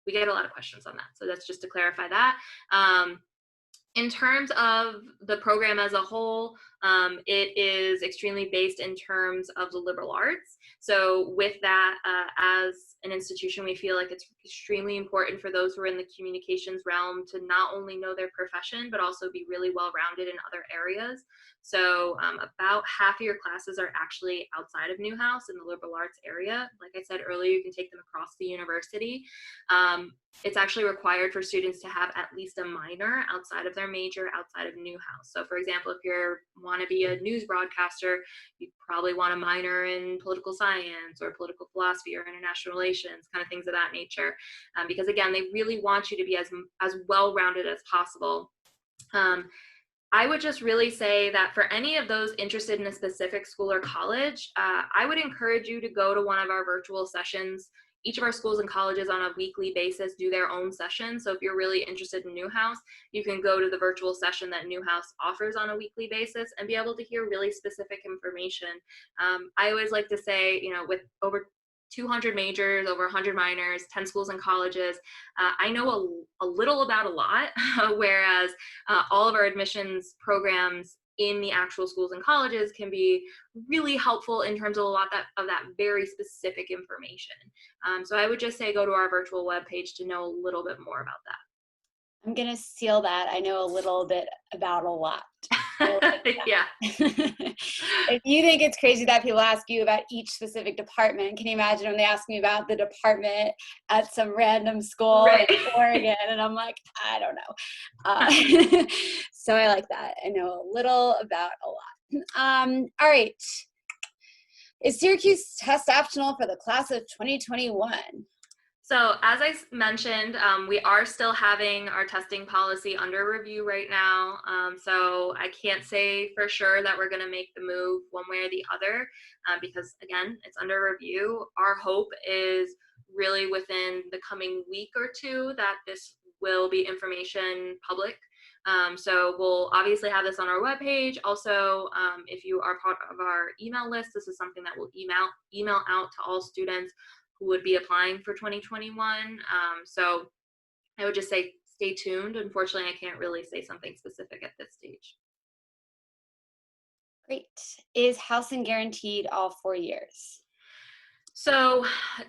B: we get a lot of questions on that. So that's just to clarify that. In terms of the program as a whole, it is extremely based in terms of the liberal arts. So with that, as an institution, we feel like it's extremely important for those who are in the communications realm to not only know their profession, but also be really well-rounded in other areas. So about half of your classes are actually outside of Newhouse in the liberal arts area. Like I said earlier, you can take them across the university. It's actually required for students to have at least a minor outside of their major, outside of Newhouse. So for example, if you want to be a news broadcaster, you probably want a minor in political science or political philosophy or international relations, kind of things of that nature. Because again, they really want you to be as well-rounded as possible. I would just really say that for any of those interested in a specific school or college, I would encourage you to go to one of our virtual sessions. Each of our schools and colleges on a weekly basis do their own session. So if you're really interested in Newhouse, you can go to the virtual session that Newhouse offers on a weekly basis and be able to hear really specific information. I always like to say, with over 200 majors, over 100 minors, 10 schools and colleges, I know a little about a lot, whereas all of our admissions programs in the actual schools and colleges can be really helpful in terms of a lot of that very specific information. So I would just say go to our virtual webpage to know a little bit more about that.
A: I'm going to seal that. I know a little bit about a lot. I like
B: Yeah.
A: that. If you think it's crazy that people ask you about each specific department, can you imagine when they ask me about the department at some random school
B: Right.
A: in Oregon? And I'm like, I don't know. So I like that. I know a little about a lot. All right. Is Syracuse test optional for the class of 2021?
B: So as I mentioned, we are still having our testing policy under review right now. So I can't say for sure that we're going to make the move one way or the other because, again, it's under review. Our hope is really within the coming week or two that this will be information public. So we'll obviously have this on our webpage. Also, if you are part of our email list, this is something that we'll email out to all students who would be applying for 2021. So I would just say stay tuned. Unfortunately, I can't really say something specific at this stage.
A: Great. Is housing guaranteed all 4 years?
B: So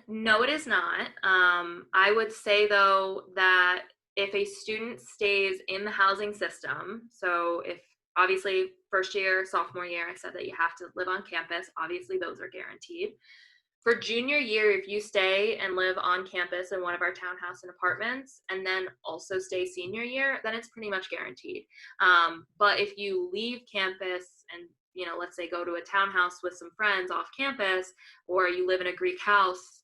B: no, it is not. I would say though that if a student stays in the housing system, so if obviously first year, sophomore year, I said that you have to live on campus, obviously those are guaranteed. For junior year, if you stay and live on campus in one of our townhouse and apartments and then also stay senior year, then it's pretty much guaranteed. But if you leave campus and, let's say go to a townhouse with some friends off campus, or you live in a Greek house,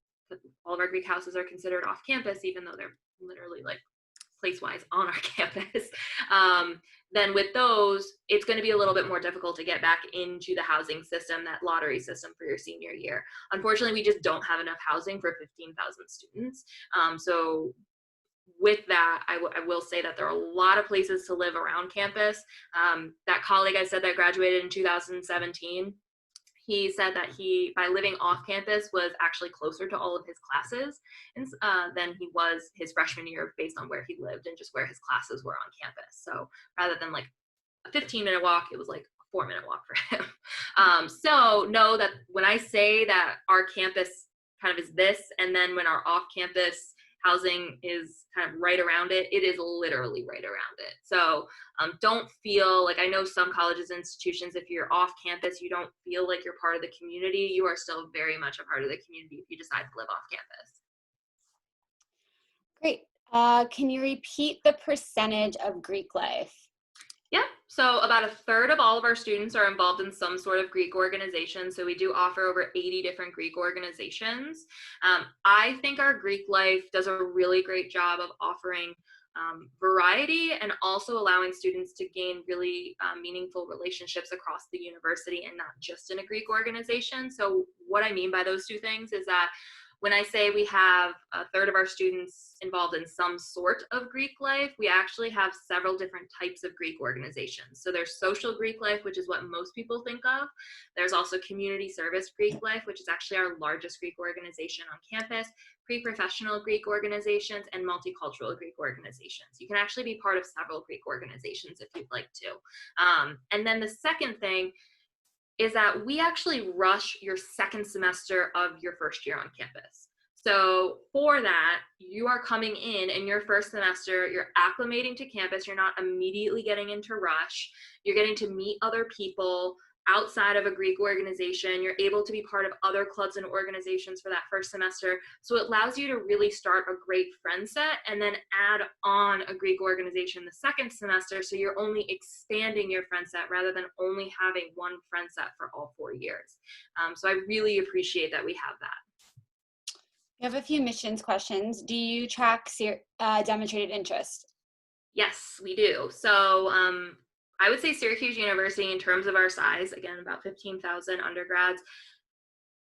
B: all of our Greek houses are considered off campus, even though they're literally like place-wise on our campus, then with those, it's going to be a little bit more difficult to get back into the housing system, that lottery system for your senior year. Unfortunately, we just don't have enough housing for 15,000 students. So with that, I will say that there are a lot of places to live around campus. That colleague I said that graduated in 2017, he said that he, by living off campus, was actually closer to all of his classes than he was his freshman year based on where he lived and just where his classes were on campus. So rather than like a 15-minute walk, it was like a 4-minute walk for him. So know that when I say that our campus kind of is this, and then when our off-campus housing is kind of right around it, it is literally right around it. So don't feel like, I know some colleges and institutions, if you're off campus, you don't feel like you're part of the community. You are still very much a part of the community if you decide to live off campus.
A: Great. Can you repeat the percentage of Greek life?
B: Yeah, so about a third of all of our students are involved in some sort of Greek organization. So we do offer over 80 different Greek organizations. I think our Greek life does a really great job of offering variety and also allowing students to gain really meaningful relationships across the university and not just in a Greek organization. So what I mean by those two things is that when I say we have a third of our students involved in some sort of Greek life, we actually have several different types of Greek organizations. So there's social Greek life, which is what most people think of. There's also community service Greek life, which is actually our largest Greek organization on campus, pre-professional Greek organizations, and multicultural Greek organizations. You can actually be part of several Greek organizations if you'd like to. And then the second thing is that we actually rush your second semester of your first year on campus. So for that, you are coming in your first semester, you're acclimating to campus, you're not immediately getting into rush, you're getting to meet other people outside of a Greek organization, you're able to be part of other clubs and organizations for that first semester. So it allows you to really start a great friend set and then add on a Greek organization the second semester. So you're only expanding your friend set rather than only having one friend set for all 4 years. So I really appreciate that we have that.
A: We have a few missions questions. Do you track demonstrated interest?
B: Yes, we do. So I would say Syracuse University, in terms of our size, again, about 15,000 undergrads,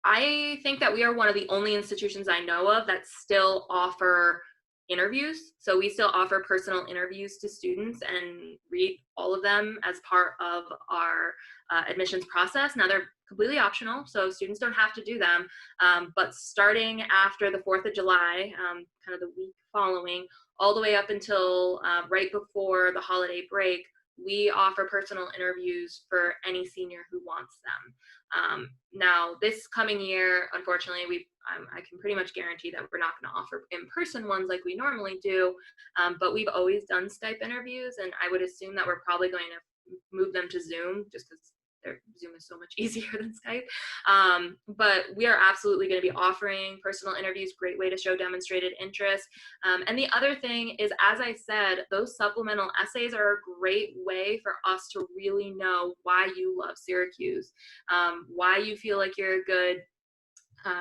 B: I think that we are one of the only institutions I know of that still offer interviews. So we still offer personal interviews to students and read all of them as part of our admissions process. Now they're completely optional, so students don't have to do them. But starting after the 4th of July, kind of the week following, all the way up until right before the holiday break, we offer personal interviews for any senior who wants them. Now, this coming year, unfortunately, I can pretty much guarantee that we're not going to offer in-person ones like we normally do, but we've always done Skype interviews, and I would assume that we're probably going to move them to Zoom just because Zoom is so much easier than Skype. But we are absolutely going to be offering personal interviews, great way to show demonstrated interest. And the other thing is, as I said, those supplemental essays are a great way for us to really know why you love Syracuse, why you feel like you're a good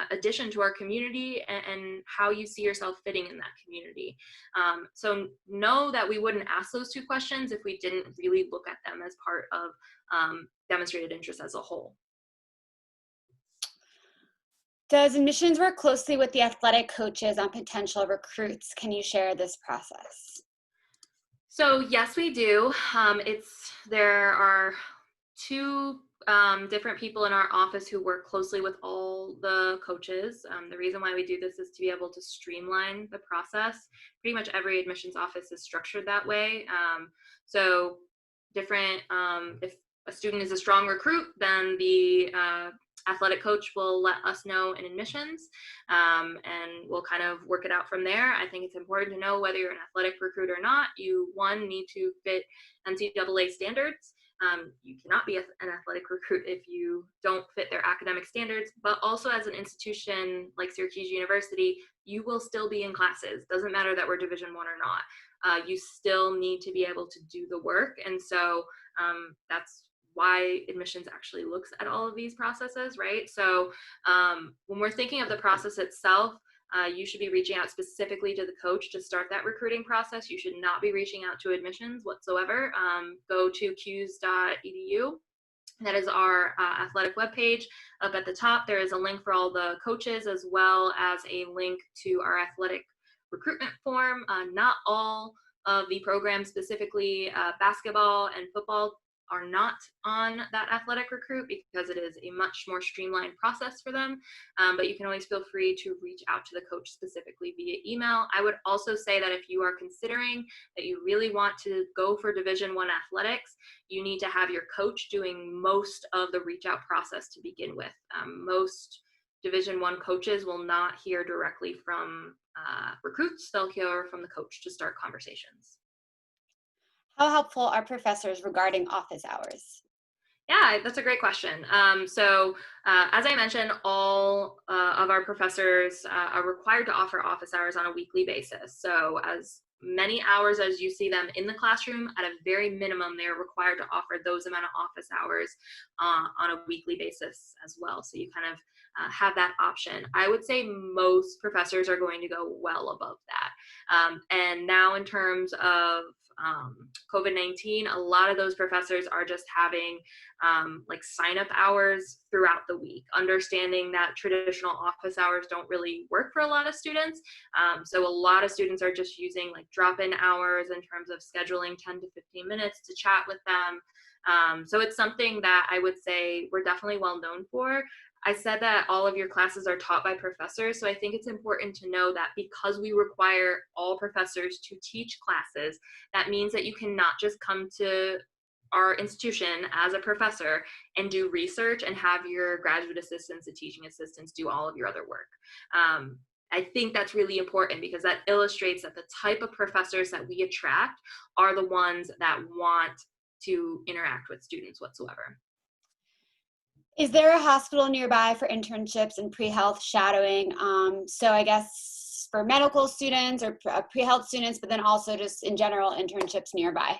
B: addition to our community, and how you see yourself fitting in that community. So know that we wouldn't ask those two questions if we didn't really look at them as part of demonstrated interest as a whole.
A: Does admissions work closely with the athletic coaches on potential recruits? Can you share this process?
B: So yes, we do. There are two different people in our office who work closely with all the coaches. The reason why we do this is to be able to streamline the process. Pretty much every admissions office is structured that way. So different, if a student is a strong recruit, then the athletic coach will let us know in admissions, and we'll kind of work it out from there. I think it's important to know whether you're an athletic recruit or not. You, one, need to fit NCAA standards. You cannot be an athletic recruit if you don't fit their academic standards, but also as an institution like Syracuse University, you will still be in classes. Doesn't matter that we're Division I or not. You still need to be able to do the work. And so that's why admissions actually looks at all of these processes, right? So when we're thinking of the process itself, you should be reaching out specifically to the coach to start that recruiting process. You should not be reaching out to admissions whatsoever. Go to qs.edu. That is our athletic webpage. Up at the top, there is a link for all the coaches, as well as a link to our athletic recruitment form. Not all of the programs, specifically basketball and football, are not on that athletic recruit because it is a much more streamlined process for them. But you can always feel free to reach out to the coach specifically via email. I would also say that if you are considering that you really want to go for Division I athletics, you need to have your coach doing most of the reach out process to begin with. Most Division I coaches will not hear directly from recruits. They'll hear from the coach to start conversations.
A: How helpful are professors regarding office hours?
B: Yeah, that's a great question. As I mentioned, all of our professors are required to offer office hours on a weekly basis. So as many hours as you see them in the classroom, at a very minimum, they are required to offer those amount of office hours on a weekly basis as well. So you kind of have that option. I would say most professors are going to go well above that. And now in terms of COVID-19, a lot of those professors are just having like sign-up hours throughout the week, understanding that traditional office hours don't really work for a lot of students. So a lot of students are just using like drop-in hours in terms of scheduling 10 to 15 minutes to chat with them. So it's something that I would say we're definitely well known for. I said that all of your classes are taught by professors, so I think it's important to know that because we require all professors to teach classes, that means that you cannot just come to our institution as a professor and do research and have your graduate assistants and teaching assistants do all of your other work. I think that's really important because that illustrates that the type of professors that we attract are the ones that want to interact with students whatsoever.
A: Is there a hospital nearby for internships and pre-health shadowing? So I guess for medical students or pre-health students, but then also just in general internships nearby.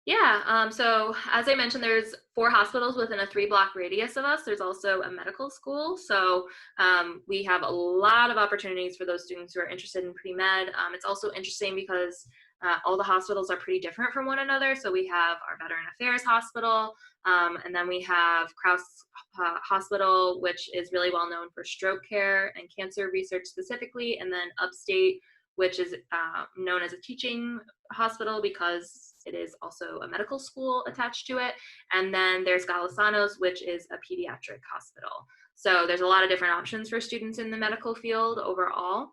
B: Yeah, so as I mentioned, there's 4 hospitals within a 3-block radius of us. There's also a medical school. So we have a lot of opportunities for those students who are interested in pre-med. It's also interesting because all the hospitals are pretty different from one another. So we have our Veteran Affairs Hospital, and then we have Krause Hospital, which is really well known for stroke care and cancer research specifically, and then Upstate, which is known as a teaching hospital because it is also a medical school attached to it. And then there's Galasanos, which is a pediatric hospital. So there's a lot of different options for students in the medical field overall.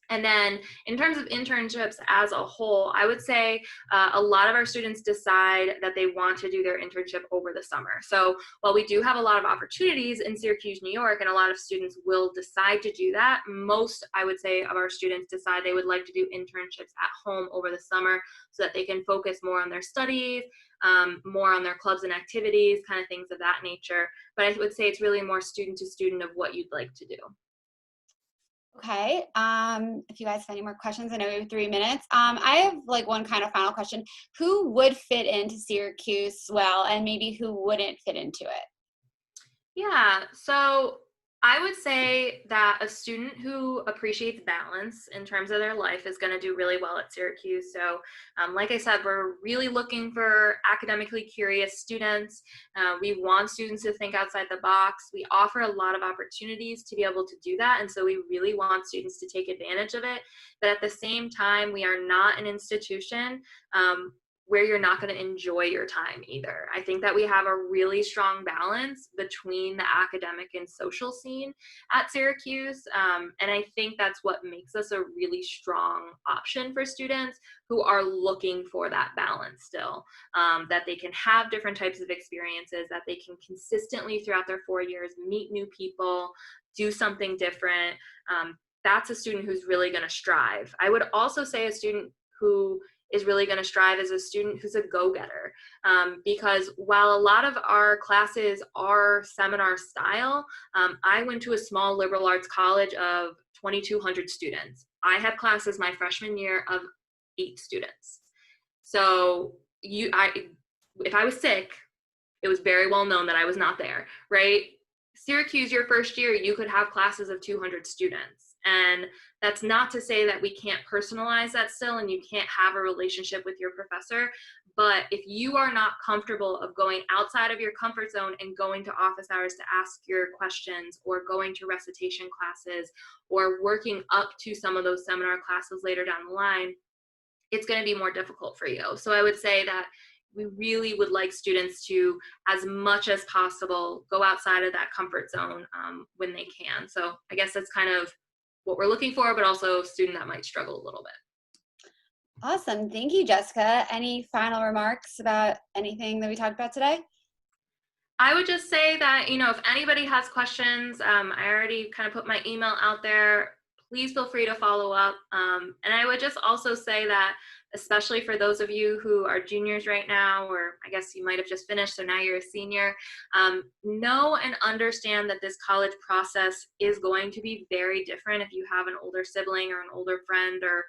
B: And then in terms of internships as a whole, I would say a lot of our students decide that they want to do their internship over the summer. So while we do have a lot of opportunities in Syracuse, New York, and a lot of students will decide to do that, most, I would say, of our students decide they would like to do internships at home over the summer so that they can focus more on their studies, more on their clubs and activities, kind of things of that nature. But I would say it's really more student to student of what you'd like to do.
A: Okay. If you guys have any more questions, I know we have 3 minutes. I have like one kind of final question. Who would fit into Syracuse well, and maybe who wouldn't fit into it?
B: Yeah, so I would say that a student who appreciates balance in terms of their life is going to do really well at Syracuse. So, like I said, we're really looking for academically curious students. We want students to think outside the box. We offer a lot of opportunities to be able to do that. And so we really want students to take advantage of it. But at the same time, we are not an institution where you're not going to enjoy your time either. I think that we have a really strong balance between the academic and social scene at Syracuse. And I think that's what makes us a really strong option for students who are looking for that balance still, that they can have different types of experiences, that they can consistently throughout their 4 years meet new people, do something different. That's a student who's really going to strive. I would also say a student who is really going to strive as a student who's a go-getter, because while a lot of our classes are seminar style, I went to a small liberal arts college of 2,200 students. I had classes my freshman year of 8 students. So if I was sick, it was very well known that I was not there, right? Syracuse, your first year, you could have classes of 200 students. And that's not to say that we can't personalize that still and you can't have a relationship with your professor. But if you are not comfortable of going outside of your comfort zone and going to office hours to ask your questions, or going to recitation classes, or working up to some of those seminar classes later down the line, it's going to be more difficult for you. So I would say that we really would like students to, as much as possible, go outside of that comfort zone when they can. So I guess that's kind of what we're looking for, but also a student that might struggle a little bit.
A: Awesome. Thank you, Jessica. Any final remarks about anything that we talked about today?
B: I would just say that, if anybody has questions, I already kind of put my email out there. Please feel free to follow up. And I would just also say that, especially for those of you who are juniors right now, or I guess you might have just finished, so now you're a senior, know and understand that this college process is going to be very different if you have an older sibling or an older friend or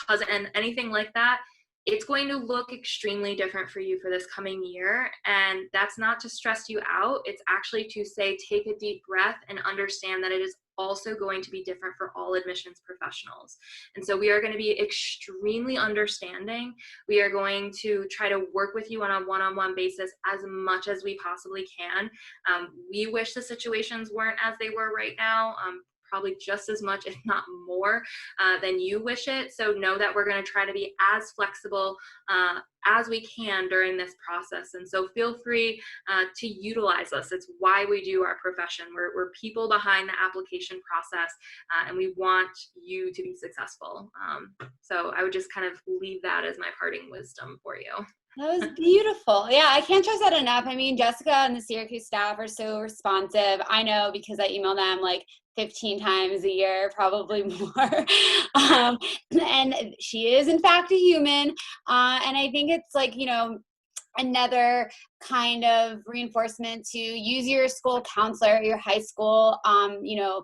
B: cousin, anything like that. It's going to look extremely different for you for this coming year. And that's not to stress you out. It's actually to say, take a deep breath and understand that it is also going to be different for all admissions professionals. And so we are going to be extremely understanding. We are going to try to work with you on a one-on-one basis as much as we possibly can. We wish the situations weren't as they were right now. Probably just as much, if not more, than you wish it. So know that we're going to try to be as flexible as we can during this process. And so feel free to utilize us. It's why we do our profession. We're people behind the application process, and we want you to be successful. So I would just kind of leave that as my parting wisdom for you.
A: That was beautiful. Yeah, I can't stress that enough. I mean, Jessica and the Syracuse staff are so responsive. I know because I email them like 15 times a year, probably more. And she is, in fact, a human. And I think it's like, another kind of reinforcement to use your school counselor at your high school.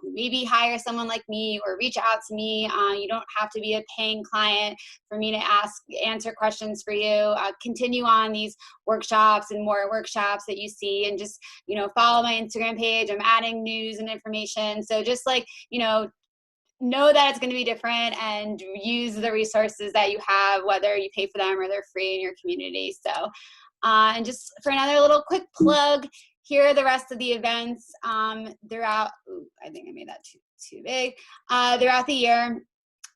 A: Maybe hire someone like me or reach out to me. You don't have to be a paying client for me to answer questions for you. Continue on these workshops and more workshops that you see, and just, follow my Instagram page. I'm adding news and information. So just know that it's going to be different, and use the resources that you have, whether you pay for them or they're free in your community. So, and just for another little quick plug, here are the rest of the events throughout, I think I made that too big, throughout the year,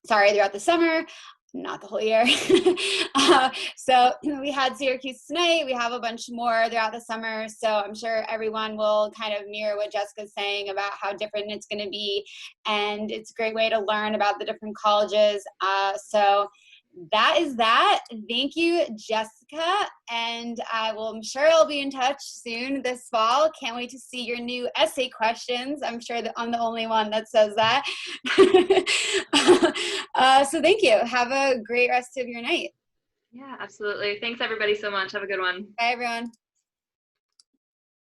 A: throughout the summer. not the whole year. So we had Syracuse tonight. We have a bunch more throughout the summer. So I'm sure everyone will kind of mirror what Jessica's saying about how different it's going to be. And it's a great way to learn about the different colleges. So that is that. Thank you, Jessica. And I'm sure I'll be in touch soon this fall. Can't wait to see your new essay questions. I'm sure that I'm the only one that says that. So thank you. Have a great rest of your night.
B: Yeah, absolutely. Thanks everybody so much. Have a good one.
A: Bye, everyone.